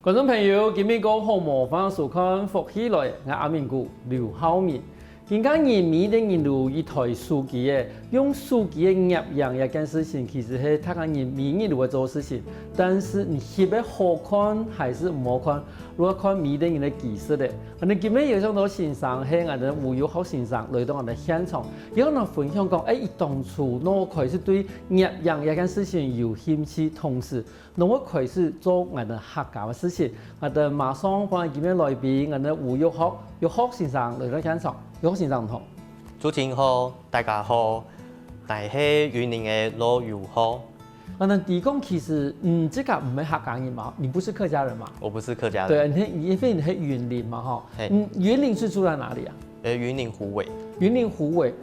观众朋友，今日讲好模仿收看福喜来，我阿明姑刘浩明。今家人民的人路一台书记的，用书记的业样一件事情，其实是他讲人民人路会做事情。但是你翕的好看还是唔好看，如果看民的人的技术的，我哋今日有上到欣赏，係我哋吴友好欣赏來到我哋現場，有人分享講，伊當初我開始對業樣一件事情有興趣，同時我開始做我哋客家嘅事情，我哋馬上歡迎今日來賓，我哋吳友好先生來到現場，友好先生好。主持人好，大家好，我是雲林的羅友好。那地公其實，這個唔係客家人嘛，你不是客家人嘛？我不是客家人。對，因為你係雲林嘛，哈。雲林是住在哪裡啊？雲林虎尾。雲林虎尾，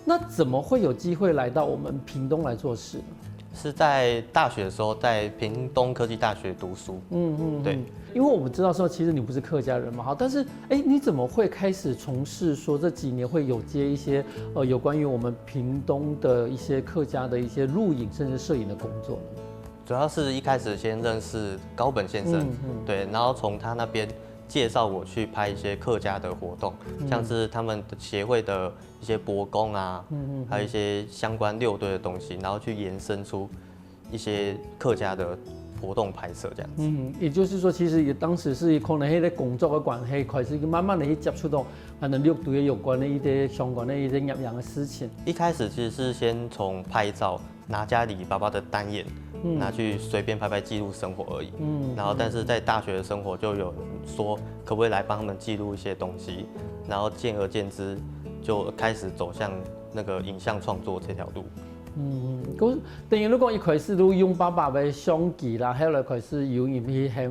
那怎麼會有機會來到我們屏東來做事呢？是在大學的時候，在屏東科技大學讀書。對。因為我們知道說，其實你不是客家人嘛，哈，但是你怎麼會開始從事說這幾年會有接一些有關於我們屏東的一些客家的一些錄影甚至攝影的工作呢？主要是一開始先認識高本先生，對，然後從他那邊介紹我去拍一些客家的活動，像是他們的協會的一些博工啊，還有一些相關六隊的東西，然後去延伸出一些客家的活動拍攝這樣子。也就是說，其實也當時是可能喺啲工作嘅關係，開始慢慢地去接觸到可能六隊有關的一啲相關的一啲業樣嘅事情。一開始其實是先從拍照，拿家裡爸爸的單眼，拿去隨便拍拍記錄生活而已。然後但是在大學的生活就有人說，可不可以來幫他們記錄一些東西，然後漸而漸之就開始走向那個影像創作這條路。咁等於如果一開始都用爸爸嘅相機啦，後來開始有人去業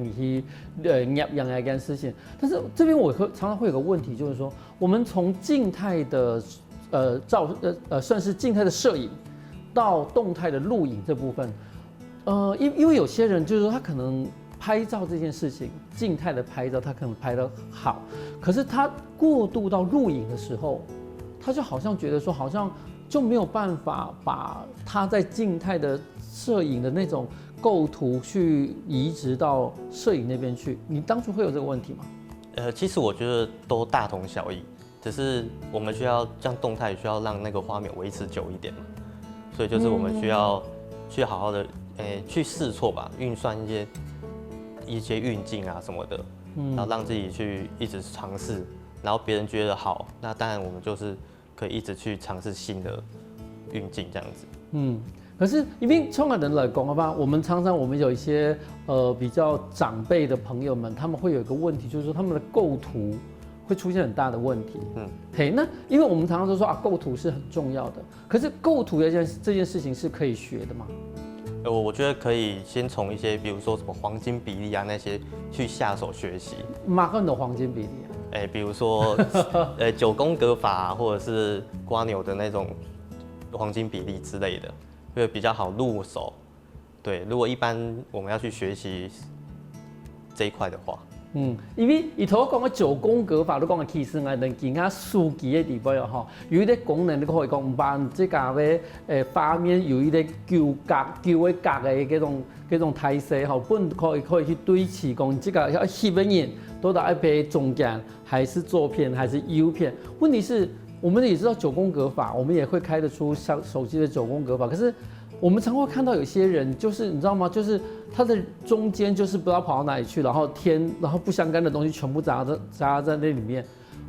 樣嘅一件事情。但是這邊我常常會有個問題，就是說，我們從靜態的算是靜態的攝影到動態的錄影這部分，因為有些人就是說他可能拍照這件事情，靜態的拍照他可能拍得好，可是他過渡到錄影的時候，他就好像覺得說好像就沒有辦法把他在靜態的攝影的那種構圖去移植到攝影那邊去。你當初會有這個問題嗎？其實我覺得都大同小異，只是我們需要像動態需要讓那個畫面維持久一點嘛，所以就是我們需要去好好的去試錯吧，運算一些運鏡啊什麼的，然後讓自己去一直嘗試，然後別人覺得好，那當然我們就是可以一直去嘗試新的運鏡這樣子。可是因為從我人來講的話，我們有一些比較長輩的朋友們，他們會有一個問題，就是說他們的構圖會出現很大的問題。那因為我們常常都說啊，構圖是很重要的，可是構圖這件事情是可以學的嗎？我覺得可以先從一些，比如說什麼黃金比例啊那些去下手學習。哪個的黃金比例啊？比如說9宮格法啊，或者是蝸牛的那種黃金比例之類的，會比較好入手。對，如果一般我們要去學習這一塊的話，因為伊頭講嘅9宮格法都講嘅，其實係能見下數據嘅地方吼，有一啲功能你可以講唔辦即個嘅畫面有一啲舊嘅格嘅嗰種態勢吼，本可以去對齊講這個要翕嘅人到底係中間還是左片還是右片？問題是我們也知道9宮格法，我們也會開得出手機的9宮格法，可是我們常會看到有些人，就是你知道嗎？就是它的中間就是不知道跑到哪裡去，然後不相干的東西全部扎在那裡面。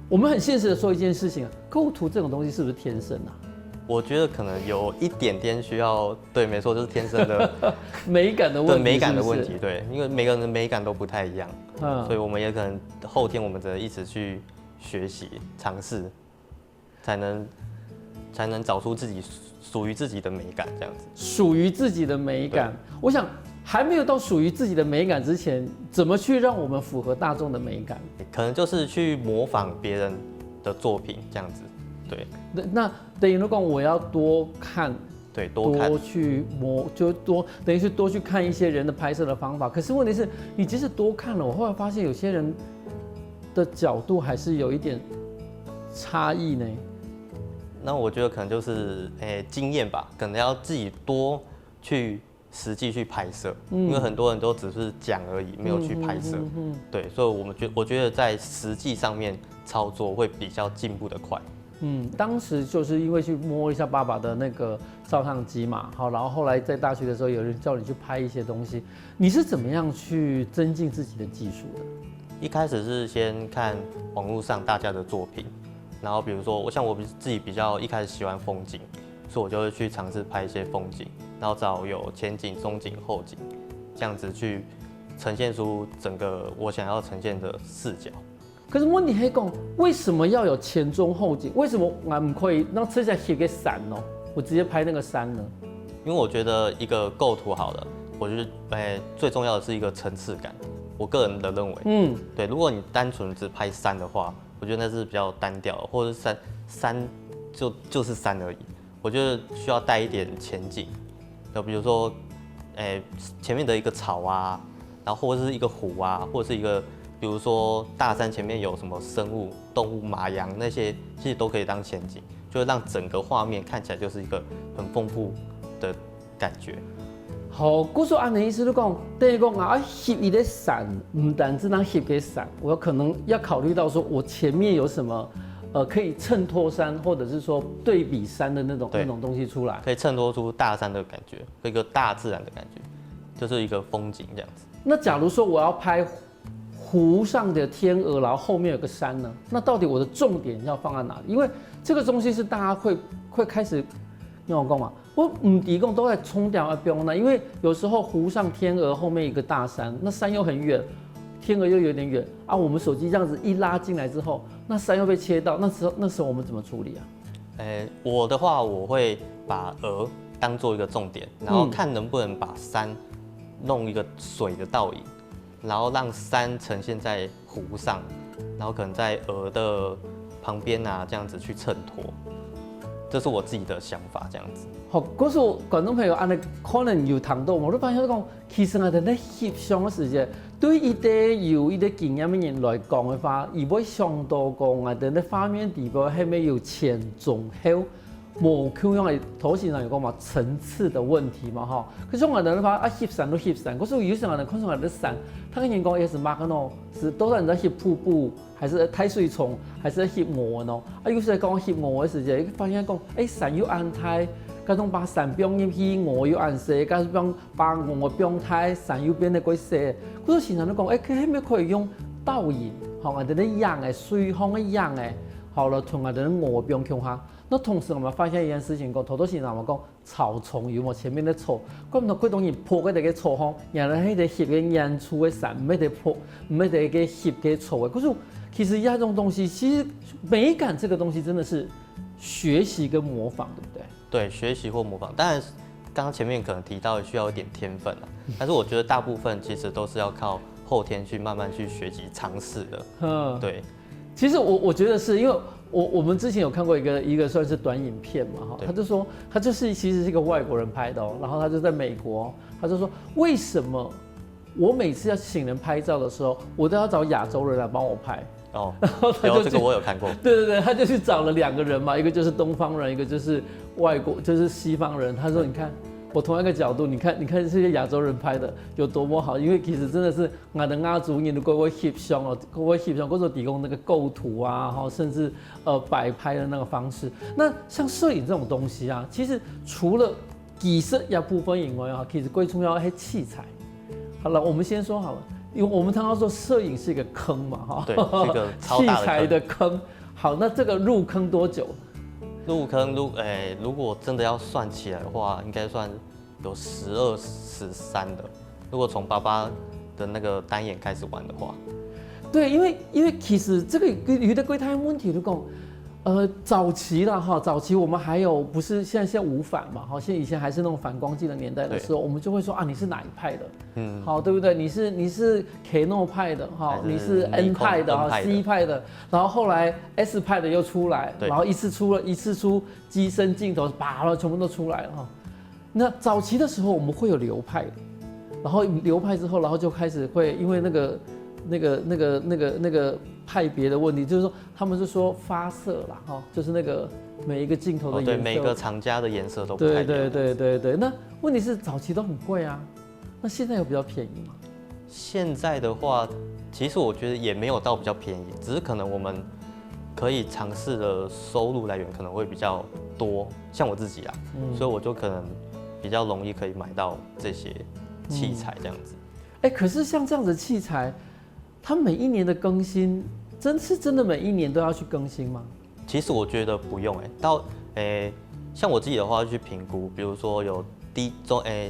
我們很現實的說一件事情，構圖這種東西是不是天生啊？我覺得可能有一點點需要，對，沒錯，就是天生的美感的問題，對美感的問題，對，因為每個人的美感都不太一樣，所以我們也可能後天我們只能一直去學習嘗試，才能找出自己屬於自己的美感，這樣子。屬於自己的美感，我想還沒有到屬於自己的美感之前，怎麼去讓我們符合大眾的美感？可能就是去模仿別人的作品，這樣子。對。那等於如果我要多看，對，多去等於是多去看一些人的拍攝的方法。可是問題是，你即使多看了，我後來發現有些人的角度還是有一點差異呢。那我覺得可能就是經驗吧，可能要自己多去实际去拍摄，因为很多人都只是讲而已，没有去拍摄。对，所以我觉得在实际上面操作会比较进步的快。当时就是因为去摸一下爸爸的那个照相机嘛，好，然后后来在大学的时候有人叫你去拍一些东西，你是怎么样去增进自己的技术的？一开始是先看网络上大家的作品，然后比如说我自己比较一开始喜欢风景，所以我就会去尝试拍一些风景，然后找有前景、中景、后景，这样子去呈现出整个我想要呈现的视角。可是问题是讲，为什么要有前中后景？为什么我们可以让这下写给山哦？我直接拍那个山呢？因为我觉得一个构图好了，我觉得最重要的是一个层次感。我个人的认为，对，如果你单纯只拍山的话，我觉得那是比较单调的，或者是山就是山而已。我觉得需要带一点前景，比如说，前面的一个草啊，然后或者是一个湖啊，或者是一个。比如说大山前面有什么生物、动物、马羊那些，其实都可以当前景，就会让整个画面看起来就是一个很丰富的感觉。好，故说安的意思就讲，等于讲啊，翕伊的山，不单只能翕给山，我有可能要考虑到说我前面有什么，可以衬托山，或者是说对比山的那种东西出来，可以衬托出大山的感觉，一个大自然的感觉，就是一个风景这样子。那假如说我要拍湖上的天鹅，然后后面有个山呢，那到底我的重点要放在哪里？因为这个东西是大家会开始，你我讲嘛，我提供都在冲掉要标呢，因为有时候湖上天鹅后面一个大山，那山又很远，天鹅又有点远啊，我们手机这样子一拉进来之后，那山又被切到，那时候我们怎么处理啊？我的话我会把鹅当做一个重点，然后看能不能把山弄一个水的倒影。然后让山呈现在湖上，然后可能在鹅的旁边啊，这样子去衬托，这是我自己的想法，这样子。好，可是观众朋友，安尼可能有谈到，我都发现讲，其实我哋咧翕相嘅时间，对一啲有一啲经验嘅人来讲嘅话，而會相當講啊，哋咧畫面地方係咪有前中後？冇咁樣係頭先嚟講嘛層次的問題嘛哈，可是我哋話啊翕山都翕山，可是有時候呢看上來的山，他跟人講也是乜嘅喏，是都係人在翕瀑布，還是太水蟲，還是翕鵝喏？啊有時講翕鵝嘅時間，發現講山有安泰，嗰種把山變入去，鵝有安細，嗰種把鵝變態，山又變得鬼細。嗰時常都講佢係咪可以用倒影，好我哋咧樣嘅水風嘅樣嘅，好了同我哋鵝變強下。那同時我們發現一件事情，講好多時候我講草叢有冇前面的草，咁唔佢當然破嗰啲嘅草項，然後喺度翕嘅遠處嘅山，唔係得破，唔係得嘅翕嘅草嘅。可是其實這種東西，其實美感這個東西真的是學習跟模仿，對不對？對，學習或模仿，當然剛剛前面可能提到需要一點天分啊，但是我覺得大部分其實都是要靠後天去慢慢去學習嘗試的。對，其實我覺得是因為。我們之前有看過一個算是短影片嘛，哈，他就說他就是其實是一個外國人拍的哦，然後他就在美國，他就說為什麼我每次要請人拍照的時候，我都要找亞洲人來幫我拍？哦，然後這個我有看過。對，他就去找了2個人嘛，一個就是東方人，一個就是外國，就是西方人。他說你看。我同一個角度，你看這些亞洲人拍的有多麼好，因為其實真的是我的亞洲人如果會翕相哦，會翕相，或者提供那個構圖啊，甚至擺拍的那個方式。那像攝影這種東西啊，其實除了技術一部分以外啊，其實最重要係器材。好了，我們先說好了，因為我們常常說攝影是一個坑嘛，哈，對，是一個超大的坑。器材的坑。好，那這個入坑多久？入坑如果真的要算起來的話，應該算有12、13的。如果從爸爸的那個單眼開始玩的話，對，因為其實這個有的櫃台問題就講，早期啦哈，早期我們還有不是現在無反嘛，好，像以前還是那種反光鏡的年代的時候，我們就會說啊，你是哪一派的？好，對不對？你是 Canon 派的哈，你是 N 派的哈 ，C 派的，然後後來 S 派的又出來，然後一次出機身鏡頭，然後全部都出來了哈。那早期的時候我們會有流派的，然後流派之後，然後就開始會因為那個那个派别的问题，就是说他们是说发色啦，哈，就是那个每一个镜头的颜色，对，每个厂家的颜色都不太一样。对。那问题是早期都很贵啊，那现在有比较便宜吗？现在的话，其实我觉得也没有到比较便宜，只是可能我们可以尝试的收入来源可能会比较多，像我自己啊，所以我就可能比较容易可以买到这些器材这样子。可是像这样子的器材，它每一年的更新，真的每一年都要去更新吗？其实我觉得不用像我自己的话去评估，比如说有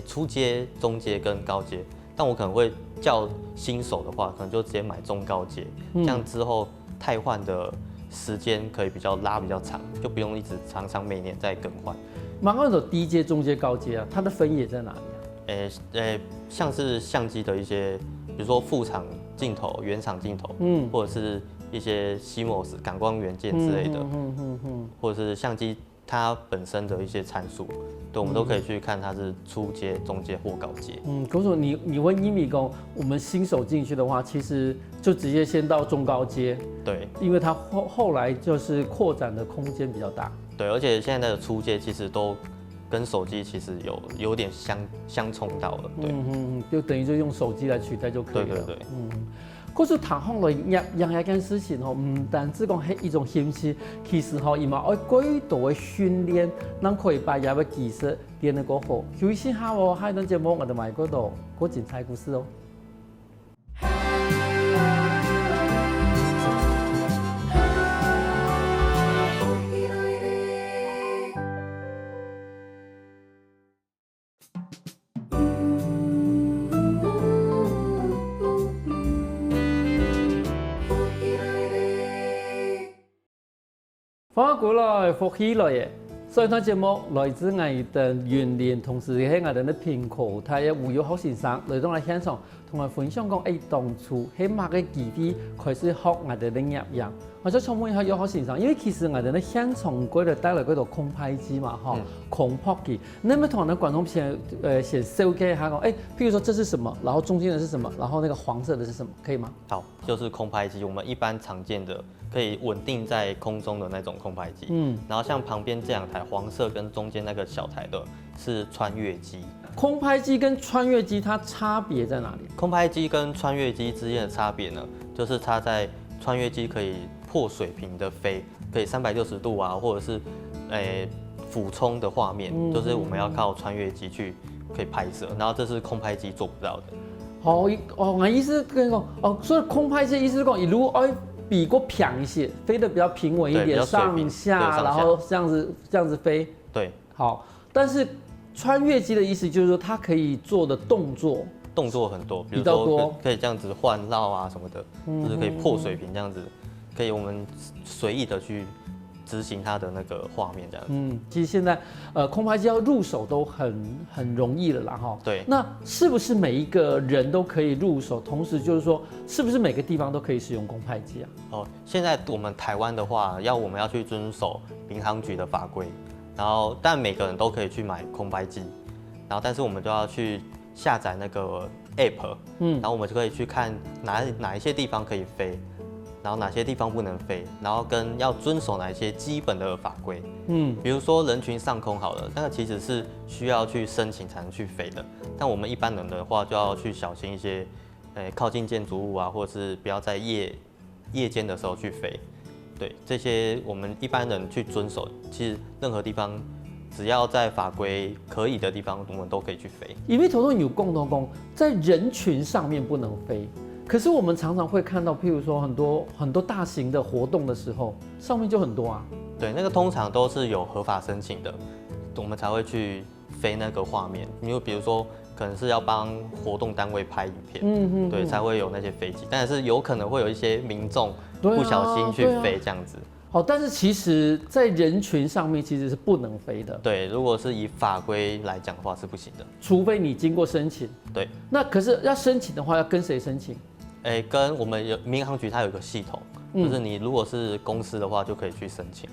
初阶、中阶跟高阶，但我可能会叫新手的话，可能就直接买中高阶，这样之后汰换的时间可以拉比较长，就不用一直常常每年在更换。马上有低阶、中阶、高阶啊，它的分野在哪里啊？像是相机的一些，比如说副厂镜头、原厂镜头，或者是一些 CMOS 感光元件之类的，或者是相机它本身的一些参数，对，我们都可以去看它是初阶、中阶或高阶。公主，你问一米工，我们新手进去的话，其实就直接先到中高阶，对，因为它后来就是扩展的空间比较大。对，而且现在的初阶其实都跟手机其实有点相冲到了，对，就等于就用手机来取代就可以了。对。可是谈好了一件事情吼，唔单止讲係一種興趣，其實吼，伊嘛愛幾度嘅訓練，咱可以把嘢嘅技術練得個好。休息下喎，下一段節目我哋埋嗰度嗰精彩故事哦。翻過來復起來嘅，所以呢節目來自我哋元練，同時喺我哋嘅平口睇嘅胡友好先生嚟到我現場，同我分享講當初喺乜嘅基地開始學我哋嘅業樣。我想請問一下友好先生，因為其實我哋嘅現場嗰度帶來嗰度空拍機嘛，哈，空拍機，那麼同我哋觀眾先紹介一下講，譬如說這是什麼，然後中間的是什麼，然後那個黃色的是什麼，可以嗎？好，就是空拍機，我們一般常見的。可以穩定在空中的那種空拍機，然後像旁邊這兩台黃色跟中間那個小台的是穿越機。空拍機跟穿越機它差別在哪裡？空拍機跟穿越機之間的差別呢，就是它在穿越機可以破水平的飛，可以360度啊，或者是俯衝的畫面，就是我們要靠穿越機去可以拍攝，然後這是空拍機做不到的。我意思跟你講，所以空拍機意思是講，如果比過平一些，飛得比較平穩一點，上下，然後這樣子飛。對，好。但是穿越機的意思就是說，它可以做的動作很多，比如說可以這樣子換繞啊什麼的，就是可以破水平這樣子，可以我們隨意的去執行它的那個畫面這樣子。其實現在空拍機要入手都很容易了啦哈。對。那是不是每一個人都可以入手？同時就是說，是不是每個地方都可以使用空拍機啊？現在我們台灣的話，我們要去遵守民航局的法規，然後但每個人都可以去買空拍機，然後但是我們就要去下載那個 app，然後我們就可以去看哪一些地方可以飛。然後哪些地方不能飛，然後跟要遵守哪一些基本的法規，比如說人群上空好了，那個其實是需要去申請才能去飛的，但我們一般人的話就要去小心一些，靠近建築物啊，或者是不要在夜間的時候去飛，對，這些我們一般人去遵守，其實任何地方只要在法規可以的地方，我們都可以去飛。因為頭先有講到講，在人群上面不能飛。可是我們常常會看到，譬如說很多大型的活動的時候，上面就很多啊。對，那個通常都是有合法申請的，我們才會去飛那個畫面。因為比如說，可能是要幫活動單位拍影片，對，才會有那些飛機。但是有可能會有一些民眾不小心去飛這樣子。但是其實在人群上面其實是不能飛的。對，如果是以法規來講的話是不行的，除非你經過申請。對，那可是要申請的話，要跟誰申請？跟我們民航局它有一個系統，就是你如果是公司的話就可以去申請。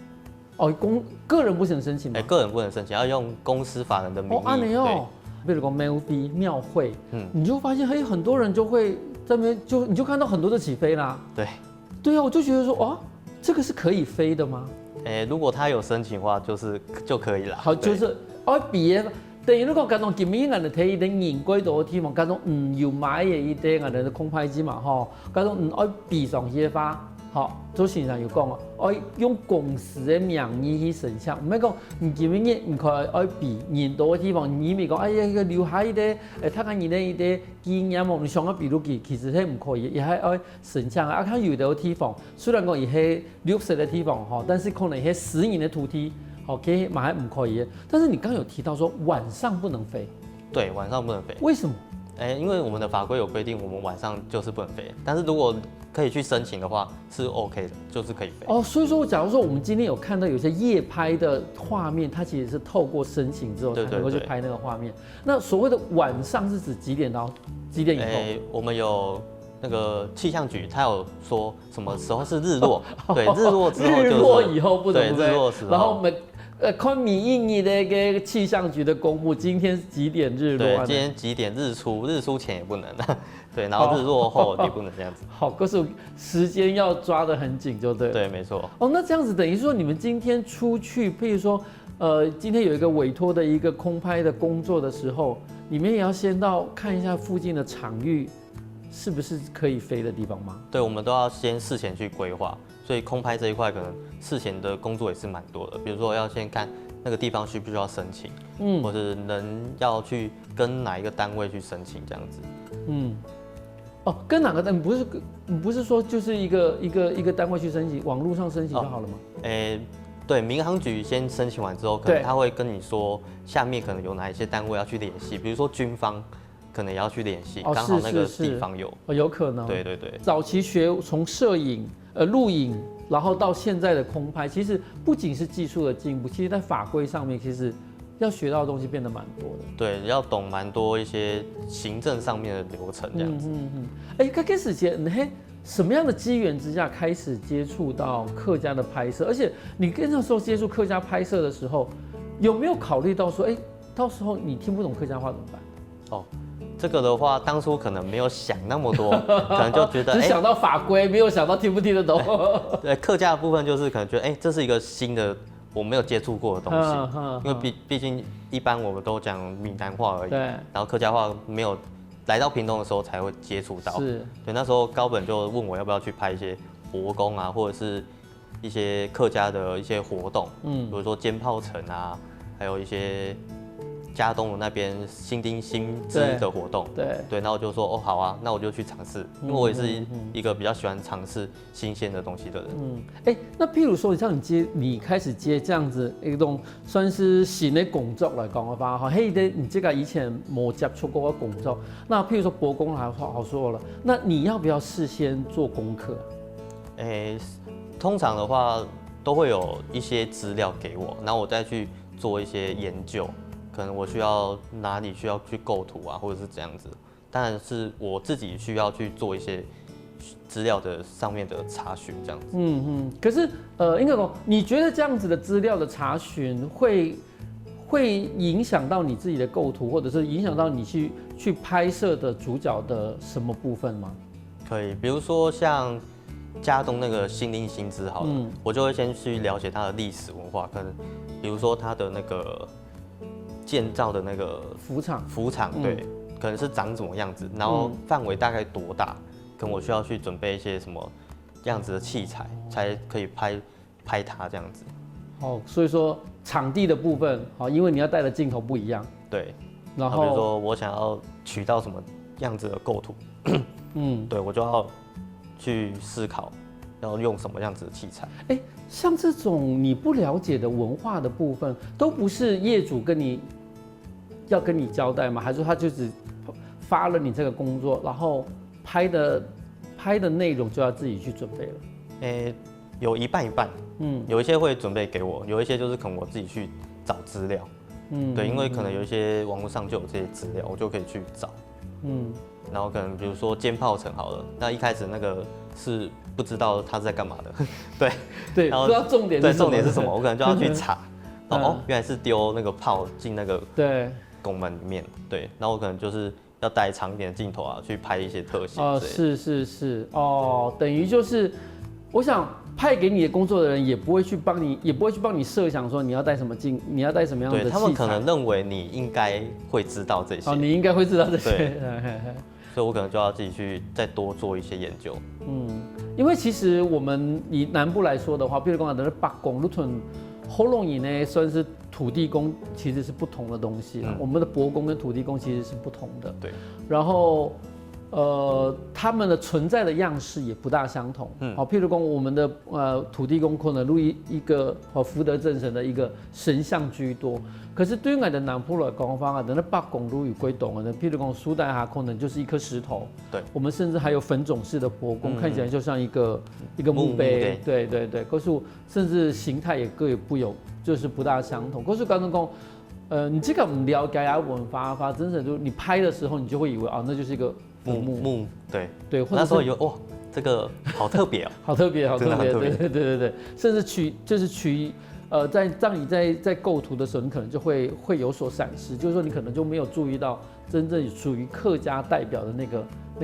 個人不能申請嗎？個人不能申請，要用公司法人的名義。對，比如說廟會，你就發現很多人就會在那边你就看到很多的起飞啦。对，对啊，我就觉得说，哇，这个是可以飞的吗？如果他有申请的话，就可以了。好，就是比的。等于如果讲到今年人哋睇伊啲年軌度嘅天王，講到要買嘅伊啲人哋空拍機嘛，吼，講到愛比上些花，好，做線上有講啊，愛用公司嘅名義去申請，唔係講今年唔可愛比年度嘅地方，你咪講哎呀個留下伊啲睇下伊啲經驗喎，你想要比如其實係唔可以，也係愛申請啊，看有的地方雖然講伊係綠色嘅地方，吼，但是可能係私人嘅土地。OK， 马还不可以，但是你刚刚有提到说晚上不能飞，对，晚上不能飞。为什么？因为我们的法规有规定，我们晚上就是不能飞。但是如果可以去申请的话，是 OK 的，就是可以飞。哦，所以说，假如说我们今天有看到有些夜拍的画面，它其实是透过申请之后才能够去拍那个画面。那所谓的晚上是指几点到几点以后？我们有。那个气象局他有说什么时候是日落？对，日落之后就是日落以后不能飞。对，日落的时候。然后我们看米印尼的一个气象局的公布，今天是几点日落？对，今天几点日出？日出前也不能。对，然后日落后也不能这样子。好，可是时间要抓得很紧，就对。对，没错。哦，那这样子等于说你们今天出去，譬如说，今天有一个委托的一个空拍的工作的时候，你们也要先到看一下附近的场域。是不是可以飞的地方吗？对，我们都要先事前去规划，所以空拍这一块可能事前的工作也是蛮多的。比如说要先看那个地方需不需要申请，或者要去跟哪一个单位去申请这样子。哦，跟哪个单？你不是说就是一个单位去申请，网络上申请就好了吗？对，民航局先申请完之后，可能他会跟你说下面可能有哪一些单位要去联系，比如说军方。可能也要去联系，刚好那个地方有，有可能。对对对。早期从摄影、录影，然后到现在的空拍，其实不仅是技术的进步，其实在法规上面，其实要学到的东西变得蛮多的。对，要懂蛮多一些行政上面的流程这样子。刚开始什么样的机缘之下开始接触到客家的拍摄？而且你那时候接触客家拍摄的时候，有没有考虑到说，到时候你听不懂客家话怎么办？哦。这个的话，当初可能没有想那么多，可能就觉得只想到法规，没有想到听不听得懂。对，客家的部分就是可能觉得，这是一个新的我没有接触过的东西，因为毕竟一般我们都讲闽南话而已，然后客家话没有来到屏东的时候才会接触到。是，对，那时候高本就问我要不要去拍一些活工啊，或者是一些客家的一些活动，比如说尖炮城啊，还有一些。嘉东的那边新丁新知的活动，对，那我就说好啊，那我就去尝试，因为我也是一个比较喜欢尝试新鲜的东西的人。那譬如说，像你开始接这样子一种算是新的工作来讲的话，你这个以前没接触过的工作，那譬如说博工来好说了，那你要不要事先做功课？通常的话都会有一些资料给我，然后我再去做一些研究。可能我需要哪里需要去构图啊，或者是这样子，当然是我自己需要去做一些资料的上面的查询这样子。可是应该说，你觉得这样子的资料的查询会影响到你自己的构图，或者是影响到你去拍摄的主角的什么部分吗？可以，比如说像嘉东那个新丁新知好了，我就会先去了解它的历史文化，可能比如说它的那个。建造的那个浮场对，可能是长怎么样子，然后范围大概多大，可能我需要去准备一些什么样子的器材，才可以拍它这样子。所以说场地的部分，因为你要带的镜头不一样。对，然后比如说我想要取到什么样子的构图，对我就要去思考要用什么样子的器材。像这种你不了解的文化的部分，都不是业主要跟你交代吗？还是说他就只发了你这个工作，然后拍的内容就要自己去准备了？有一半一半，有一些会准备给我，有一些就是可能我自己去找资料，对，因为可能有一些网络上就有这些资料，我就可以去找，然后可能比如说尖炮城好了，那一开始那个是不知道他是在干嘛的，对，然后不知道重点是什么，我可能就要去查，原来是丢那个炮进那个拱门里面，对，然后我可能就是要带长一点的镜头啊，去拍一些特写。是哦，等于就是，我想派给你的工作的人也不会去帮你设想说你要带什么镜，你要带什么样的器材。对，他们可能认为你应该会知道这些。你应该会知道这些。对，所以我可能就要自己去再多做一些研究。因为其实我们以南部来说的话，比如讲的北公路屯后龙椅呢，算是土地公其实是不同的东西我们的伯公跟土地公其实是不同的。对。然后，他们的存在的样式也不大相同。譬如讲我们的土地公可能录一个福德正神的一个神像居多。可是对于我的南部来讲法等那北公路与归董的，譬如讲苏代哈可能就是一颗石头。对。我们甚至还有粉种式的伯公，看起来就像一个墓碑。对。可是甚至形态也各有不有，就是不大相同。可是刚刚讲，你这个不了解文化真的就你拍的时候，你就会以为那就是一个坟墓。对。那时候以为哇，这个好特别哦，好特别。对，甚至取在当你在构图的时候，你可能就会有所闪失，就是说你可能就没有注意到真正属于客家代表的那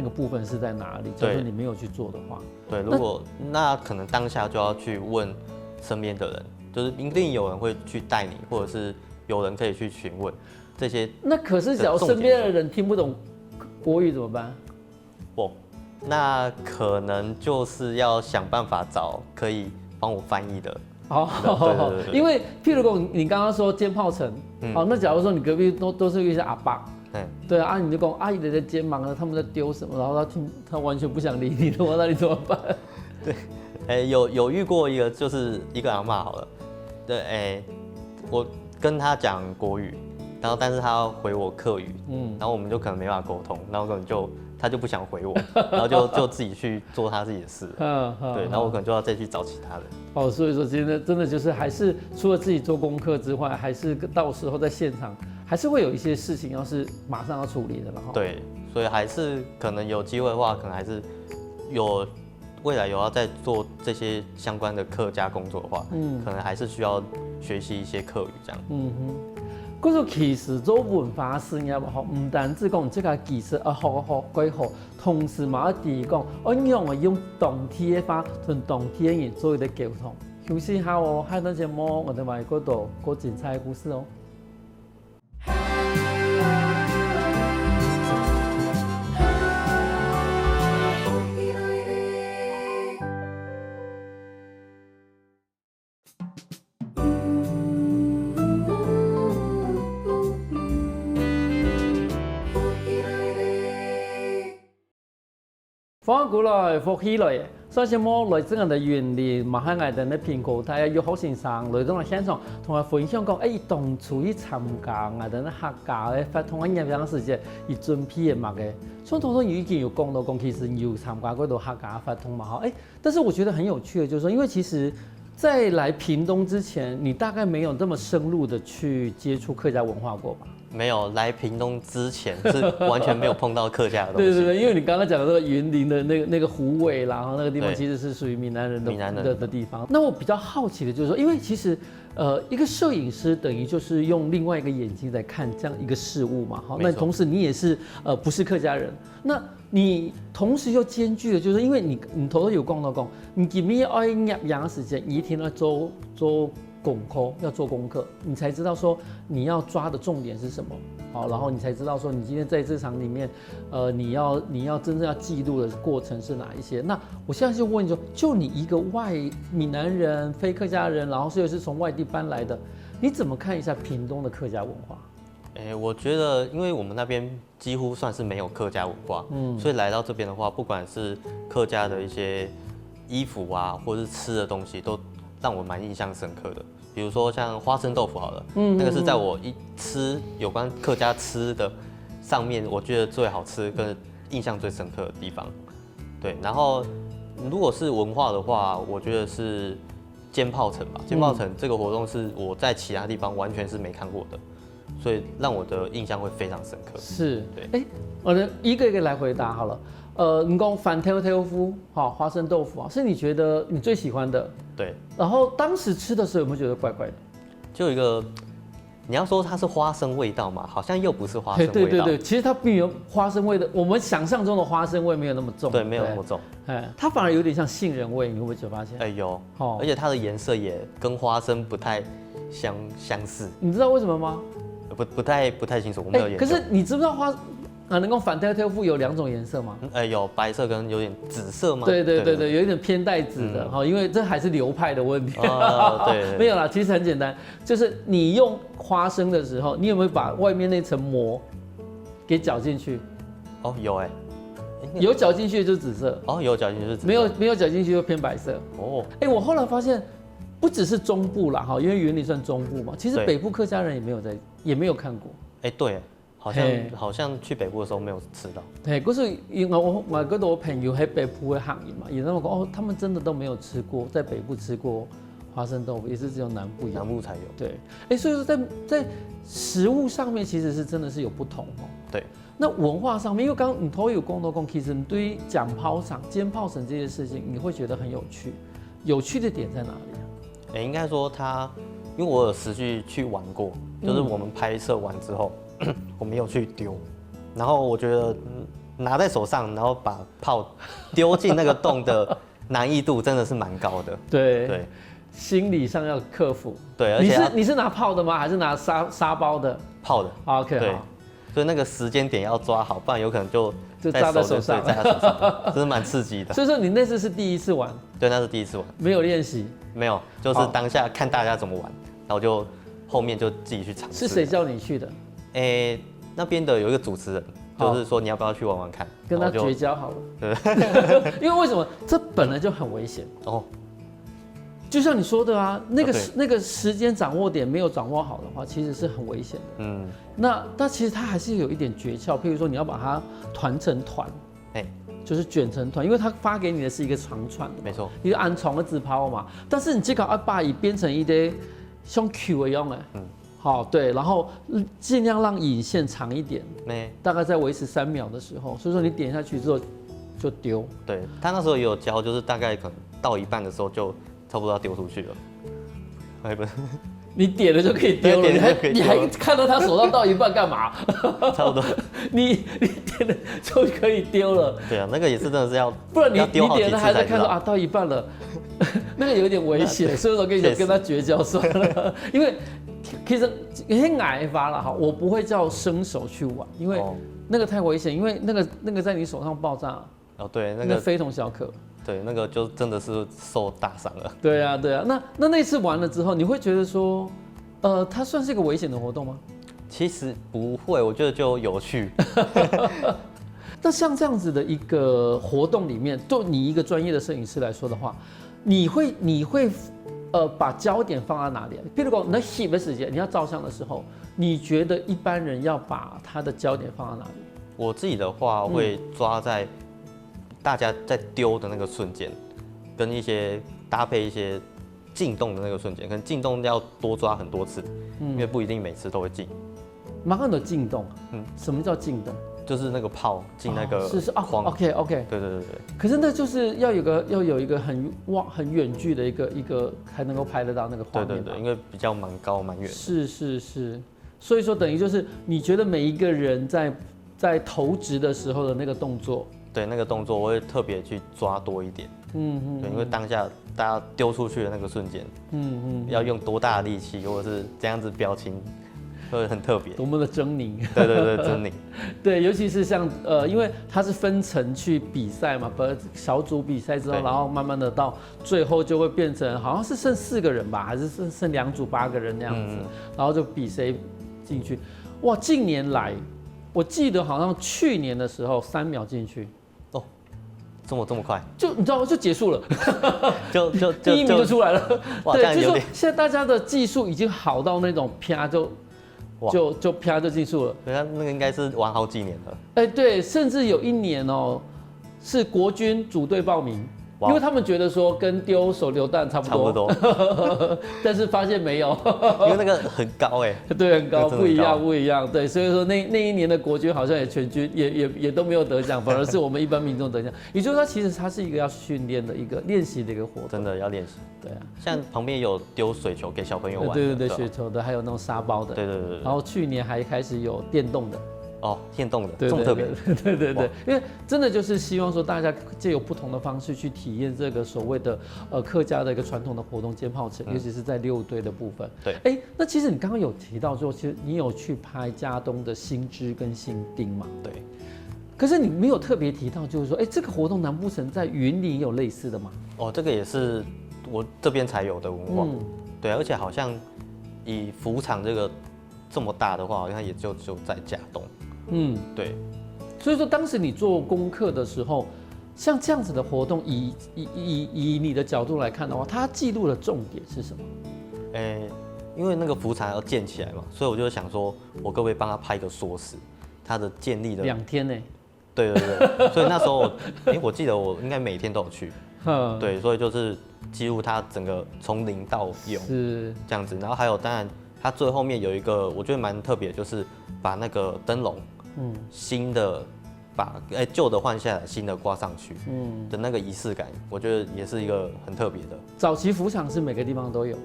个部分是在哪里。假如你没有去做的话，对，如果那可能当下就要去问身边的人，就是一定有人会去带你，或者是有人可以去询问这些。那可是假如身边的人听不懂国语怎么办？那可能就是要想办法找可以帮我翻译的。对，因为譬如说你刚刚说煎泡城，那假如说你隔壁都是一些阿爸，对啊，你就讲阿姨在煎忙了，他们在丢什么，然后他完全不想理你的话，那你怎么办？对，有遇过一个就是一个阿嬷好了，对，我跟他讲国语，然后但是他要回我客语，然后我们就可能没办法沟通，然后可能他就不想回我，然后就自己去做他自己的事，对，然后我可能就要再去找其他人。所以说真的就是还是除了自己做功课之外，还是到时候在现场还是会有一些事情要是马上要处理的了哈。对，所以还是可能有机会的话，可能还是未来有要再做这些相关的客家工作的话，可能还是需要学习一些客语这样。嗰個其實做文化事業唔單止講這個技術好幾好，同時某一啲講，我用當地嘅話同當地嘅人做一啲溝通。休息下下檔節目我哋話嗰度個精彩嘅故事哦。放過來，放起來。所以我來這樣的園林，馬海外的評估，睇下有好先生來到現場，同我分享講，當初去參加我哋客家嘅發通嘅入鄉時節，而準備嘅乜嘅。所以當初已經有講到講，其實有參加嗰度客家發通嘛，但是我覺得很有趣的，就是說，因為其實在來屏東之前，你大概沒有這麼深入的去接觸客家文化過吧？沒有，來屏東之前是完全沒有碰到客家的東西。對，因為你剛剛講的那個雲林的那個虎尾啦，然後那個地方其實是屬於閩南人的地方。那我比較好奇的就是說，因為其實一個攝影師等於就是用另外一個眼睛在看這樣一個事物嘛，好，那同時你也是不是客家人，那你同時又兼具了，就是因為你頭頭有講到講，你今日要入營時間，一天要做功課，要做功課，你才知道說你要抓的重點是什麼，好，然後你才知道說你今天在這場裡面，你要真正要記錄的過程是哪一些。那我現在就問你說，就你一個閩南人、非客家人，然後又是從外地搬來的，你怎麼看一下屏東的客家文化？我覺得因為我們那邊幾乎算是沒有客家文化，所以來到這邊的話，不管是客家的一些衣服啊，或是吃的東西，都讓我蠻印象深刻的。比如說像花生豆腐好了，那個是在我一吃有關客家吃的上面，我覺得最好吃跟印象最深刻的地方。對，然後如果是文化的話，我覺得是煎泡城吧。煎泡城這個活動是我在其他地方完全是沒看過的，所以讓我的印象會非常深刻。是，對，我們一個一個來回答好了。你講飯豆腐，花生豆腐啊，是你覺得你最喜歡的？對。然後當時吃的時候有沒有覺得怪怪的？就有一個你要说它是花生味道嘛，好像又不是花生味道。对对对，其实它并没有花生味的，我们想象中的花生味没有那么重。对，没有那么重。它反而有点像杏仁味，你会不会发现？有，而且它的颜色也跟花生不太相似。你知道为什么吗？不太清楚，我没有研究。可是你知不知道能够反特特富有2种颜色吗？有白色跟有点紫色吗？对，有一点偏带紫的哈，因为这还是流派的问题。对，没有啦，其实很简单，就是你用花生的时候，你有没有把外面那层膜给搅进去？有有搅进去就是紫色。有搅进去是紫色。没有搅进去就偏白色。我后来发现，不只是中部啦哈，因为云林算中部嘛，其实北部客家人也没有看过。对。好像去北部的时候没有吃到。对，可是因为我嗰度朋友喺北部的行业嘛，也那么讲他们真的都没有吃过，在北部吃过花生豆腐，也是只有南部有。南部才有。对，所以说在食物上面其实是真的是有不同哦。对。那文化上面，因为刚刚你都有公道公，其实你对于讲炮场、煎炮绳这些事情，你会觉得很有趣。有趣的点在哪里啊？应该说因为我有实际去玩过，就是我们拍摄完之后。我没有去丢，然后我觉得拿在手上，然后把炮丢进那个洞的难易度真的是蛮高的。对，心理上要克服。对，而且你是拿炮的吗？还是拿沙包的？炮的。OK， 对，所以那个时间点要抓好，不然有可能就扎在手上，扎在手上，真是蛮刺激的。所以说你那次是第一次玩？对，那是第一次玩，没有练习。没有，就是当下看大家怎么玩，然后就后面就自己去尝试。是谁叫你去的？那边的有一个主持人，就是说你要不要去玩玩看，跟他绝交好了。对，因为为什么？这本来就很危险就像你说的啊，那个时间掌握点没有掌握好的话，其实是很危险的。那其实它还是有一点诀窍，譬如说你要把它团成团，就是卷成团，因为它发给你的是一个长串的，没错，一个安床的自抛嘛。但是你这个要把它编成一堆像 Q 一样的，好，对，然后尽量让引线长一点，大概在维持3秒的时候，所以说你点下去之后就丢。对，他那时候也有教，就是大概可能到一半的时候就差不多要丢出去了。不是，你点了就可以丢了，你还看到他手上到一半干嘛？差不多，你点了就可以丢了。对啊，那个也是真的是要，不然你点了还在看到到一半了，那个有点危险，所以我跟你讲，跟他绝交算了，因为。其实很矮发了哈，我不会叫生手去玩，因为那个太危险，因为那个在你手上爆炸，对，那个非同小可，对，那个就真的是受大伤了。对啊，那次完了之后，你会觉得说，它算是一个危险的活动吗？其实不会，我觉得就有趣。那像这样子的一个活动里面，就你一个专业的摄影师来说的话，你会把焦点放在哪里？比如说，你翕的时间，你要照相的时候，你觉得一般人要把他的焦点放在哪里？我自己的话会抓在大家在丢的那个瞬间，跟一些搭配一些进洞的那个瞬间，可能进洞要多抓很多次，因为不一定每次都会进。马上的进洞，什么叫进洞？就是那个炮进那个框。OK， 对。可是那就是要有一个很远距的一个才能够拍得到那个画面。对，因为比较蛮高蛮远。是，所以说等于就是你觉得每一个人在投掷的时候的那个动作，对，那个动作我会特别去抓多一点。对，因为当下大家丢出去的那个瞬间，要用多大的力气，或者是这样子表情。会很特别，多么的狰狞。对，狰狞。对，尤其是像因为它是分层去比赛嘛，小组比赛之后，然后慢慢的到最后就会变成好像是剩4个人吧，还是剩2组8个人那样子，然后就比谁进去。哇，近年来我记得好像去年的时候3秒进去。这么快，就你知道就结束了，就第1名就出来了。对，就是说现在大家的技术已经好到那种啪就啪就进入了。对，那个应该是玩好几年了。对，甚至有一年是国军组队报名，哇因为他们觉得说跟丢手榴弹差不多，差不多，但是发现没有，因为那个很高哎，对，很高，那真的很高不一样，对，所以说那一年的国军好像也全军也都没有得奖，反而是我们一般民众得奖。也就是说，其实它是一个要训练的一个练习的一个活动，真的要练习。对啊，像旁边有丢水球给小朋友玩的，对，吧雪球的，还有那种沙包的，对，然后去年还开始有电动的。哦，电动的，对这么特别，对，因为真的就是希望说大家借由不同的方式去体验这个所谓的客家的一个传统的活动尖炮城，尤其是在六堆的部分。对，那其实你刚刚有提到说，其实你有去拍嘉东的新枝跟新丁嘛？对。可是你没有特别提到，就是说，这个活动难不成在云林有类似的吗？哦，这个也是我这边才有的文化。对，而且好像以服场这么大的话，好像也就在嘉东。对。所以说，当时你做功课的时候，像这样子的活动，以你的角度来看的话，它记录的重点是什么？因为那个服场要建起来嘛，所以我就想说，我可不可以帮他拍个缩时，它的建立的2天呢？对，所以那时候我记得我应该每天都有去。对，所以就是记录它整个从零到有是这样子，然后还有当然它最后面有一个我觉得蛮特别，就是把那个灯笼。新的把旧的换下来，新的挂上去，的那个仪式感，我觉得也是一个很特别的。早期服场是每个地方都有，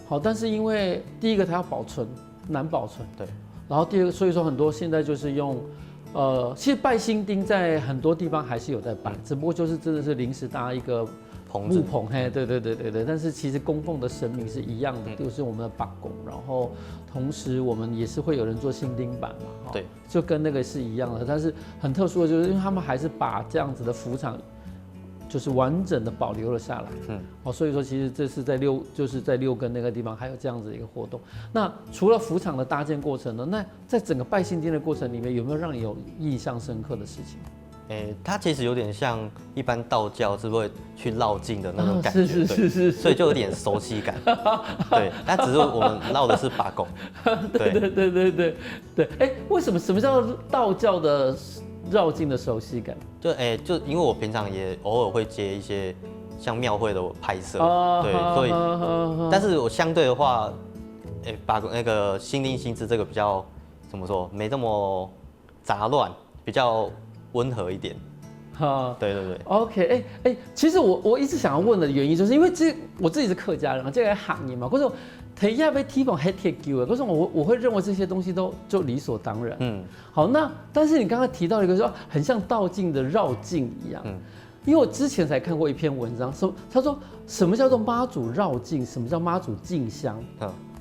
好，但是因为第一个它要保存，难保存，对，然后第二个，所以说很多现在就是用，其实拜新丁在很多地方还是有在拜，只不过就是真的是临时搭一个木棚，对，但是其实供奉的神明是一样的，就是我们的八公，然后同时我们也是会有人做新丁板嘛，对，就跟那个是一样的，但是很特殊的就是因为他们还是把这样子的服场就是完整的保留了下来，所以说其实这是在六根那个地方还有这样子的一个活动。那除了服场的搭建过程呢，那在整个拜新丁的过程里面，有没有让你有印象深刻的事情？它其实有点像一般道教是会去绕境的那种感觉，是，所以就有点熟悉感。对，但只是我们绕的是八公。对，为什么什么叫道教的绕境的熟悉感？就因为我平常也偶尔会接一些像庙会的拍摄，对，所以，但是我相对的话，把那个新丁新枝这个比较怎么说，没这么杂乱，比较温和一点。对。OK， 其实我一直想要问的原因，就是因为我自己是客家人，这个行业嘛，可是提下被提捧黑铁丢，可是我会认为这些东西都就理所当然。好，那但是你刚刚提到一个说很像道境的绕境一样，因为我之前才看过一篇文章，他说什么叫做妈祖绕境，什么叫妈祖进香。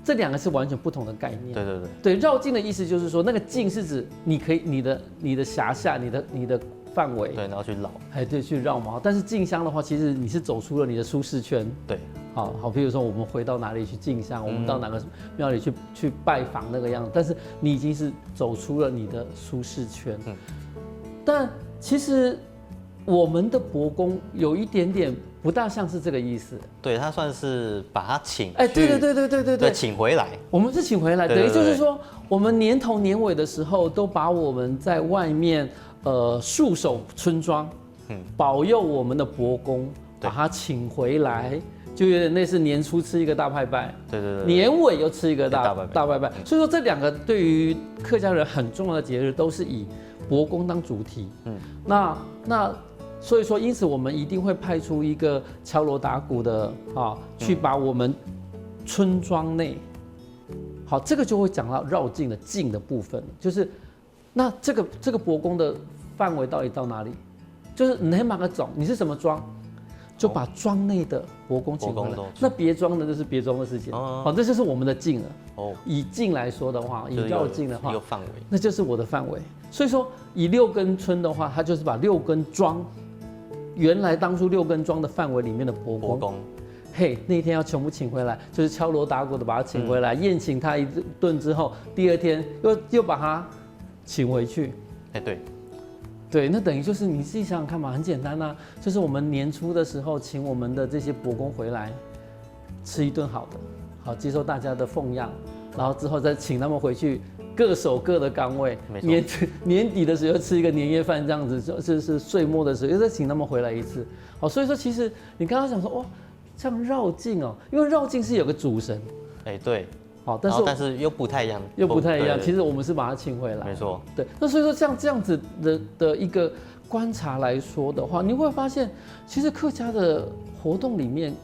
这两个是完全不同的概念。对，绕境的意思就是说，那个境是指你可以你的辖下，你的范围，对，然后去绕，对，去绕嘛。但是进香的话，其实你是走出了你的舒适圈。对，好，比如说我们回到哪里去进香，我们到哪个庙里去拜访那个样子，但是你已经是走出了你的舒适圈。但其实我们的伯公有一点点不大像是这个意思。对，他算是把他请，对，请回来。我们是请回来，对，也就是说，我们年头年尾的时候，都把我们在外面戍守村庄，保佑我们的伯公，把他请回来，就有点类似年初吃一个大拜拜，对，年尾又吃一个大拜拜。所以说这两个对于客家人很重要的节日，都是以伯公当主题。那所以说，因此我们一定会派出一个敲锣打鼓的去把我们村庄内，好，这个就会讲到绕境的境的部分，就是那这个伯公的范围到底到哪里？就是你哪个种，你是什么庄，就把庄内的伯公请回来。那别庄的就是别庄的事情。好，这就是我们的境了。以境来说的话，以绕境的话，一个范围，那就是我的范围。所以说，以六根村的话，它就是把六根庄。原来当初六根庄的范围里面的伯公，那天要全部请回来，就是敲锣打鼓的把他请回来，宴请他一顿之后，第二天又把他请回去。对，那等于就是你自己想想看嘛，很简单啊，就是我们年初的时候请我们的这些伯公回来吃一顿好的，好接受大家的奉养，然后之后再请他们回去各守各的岗位，没错年底的时候吃一个年夜饭这样子，是岁末的时候又再请他们回来一次。好，所以说其实你刚刚讲说哇，这样绕境哦，因为绕境是有个主神，对，好，但是又不太一样，对其实我们是把它请回来，没错，对。那所以说像这样子的一个观察来说的话，你会发现，其实客家的活动里面，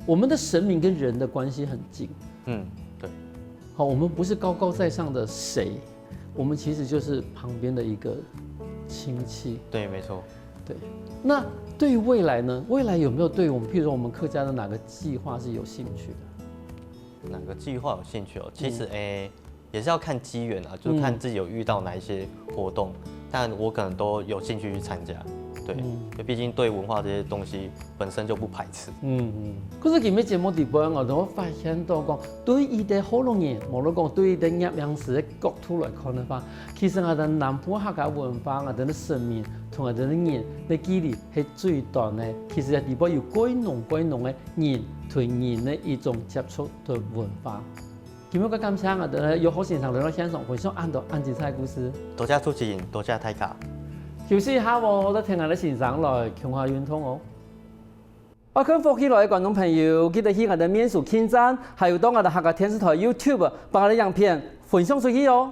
我们的神明跟人的关系很近。对。好，我们不是高高在上的谁，我们其实就是旁边的一个亲戚。对，没错。对。那对于未来呢？未来有没有对我们，譬如说我们客家的哪个计划是有兴趣的？哪个计划有兴趣哦？其实也是要看机缘啊，就是看自己有遇到哪一些活动，但我可能都有兴趣去参加。对，毕竟对文化这些东西本身就不排斥。可是今日节目底部我发现到讲，对伊的好多年，无论讲对伊的业样式的角度来看的话，其实我哋南部客家文化我哋的神明同我哋的人的距離係最短的。其實喺地部有幾濃嘅人同人的一種接觸的文化。今日個感謝我哋有好現場嚟到現場分享安吉菜故事。多謝出席，多謝大家。休息一下我都聽下啲先生來強化運通哦。我跟福起來嘅觀眾朋友，記得去我哋面書網站，還有到我哋客家電視台 YouTube 把我哋影片分享出去哦。